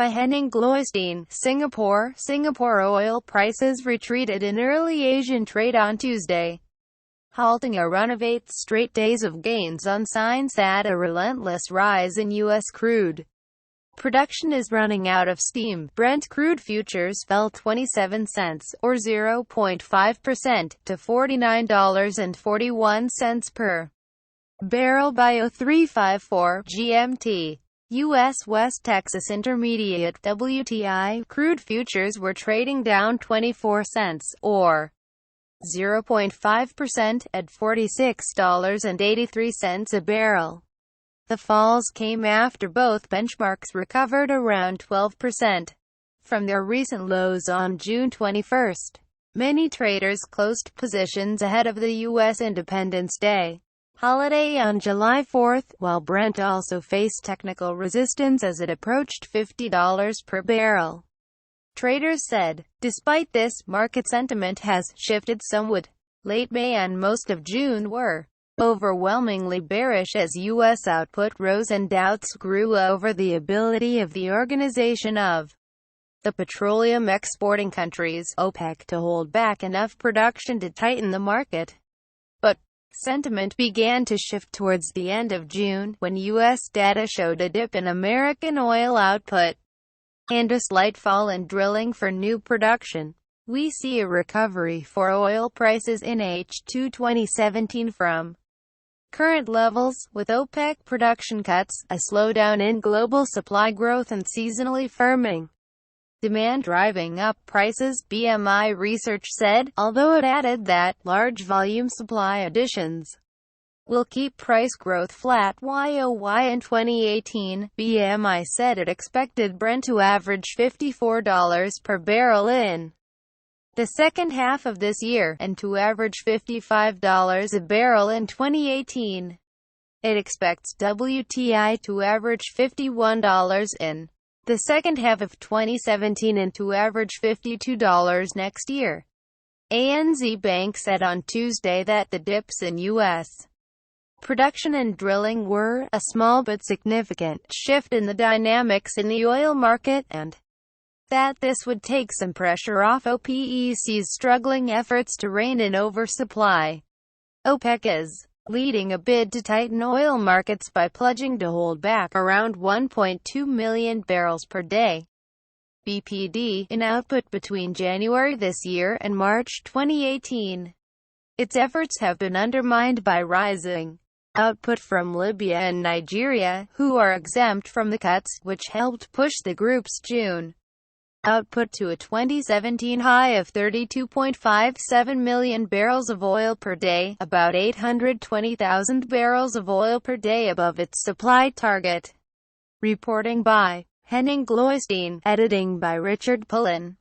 by Henning Gloystein. Singapore oil prices retreated in early Asian trade on Tuesday, halting a run of 8 straight days of gains on signs that a relentless rise in U.S. crude production is running out of steam. Brent crude futures fell 27 cents, or 0.5%, to $49.41 per barrel by 0354 GMT. U.S. West Texas Intermediate (WTI) crude futures were trading down 24 cents, or 0.5%, at $46.83 a barrel. The falls came after both benchmarks recovered around 12% from their recent lows on June 21. Many traders closed positions ahead of the U.S. Independence Day holiday on July 4, while Brent also faced technical resistance as it approached $50 per barrel. Traders said. Despite this, market sentiment has shifted somewhat. Late May and most of June were overwhelmingly bearish as U.S. output rose and doubts grew over the ability of the Organization of the Petroleum Exporting Countries, OPEC, to hold back enough production to tighten the market. But sentiment began to shift towards the end of June, when U.S. data showed a dip in American oil output and a slight fall in drilling for new production. We see a recovery for oil prices in H2 2017 from current levels, with OPEC production cuts, a slowdown in global supply growth and seasonally firming demand driving up prices, BMI research said, although it added that large volume supply additions will keep price growth flat YoY in 2018. BMI said it expected Brent to average $54 per barrel in the second half of this year, and to average $55 a barrel in 2018. It expects WTI to average $51 in the second half of 2017 and to average $52 next year. ANZ Bank said on Tuesday that the dips in U.S. production and drilling were a small but significant shift in the dynamics in the oil market, and that this would take some pressure off OPEC's struggling efforts to rein in oversupply. OPEC is leading a bid to tighten oil markets by pledging to hold back around 1.2 million barrels per day (BPD) in output between January this year and March 2018. Its efforts have been undermined by rising output from Libya and Nigeria, who are exempt from the cuts, which helped push the group's June output to a 2017 high of 32.57 million barrels of oil per day, about 820,000 barrels of oil per day above its supply target. Reporting by Henning Gloystein, editing by Richard Pullen.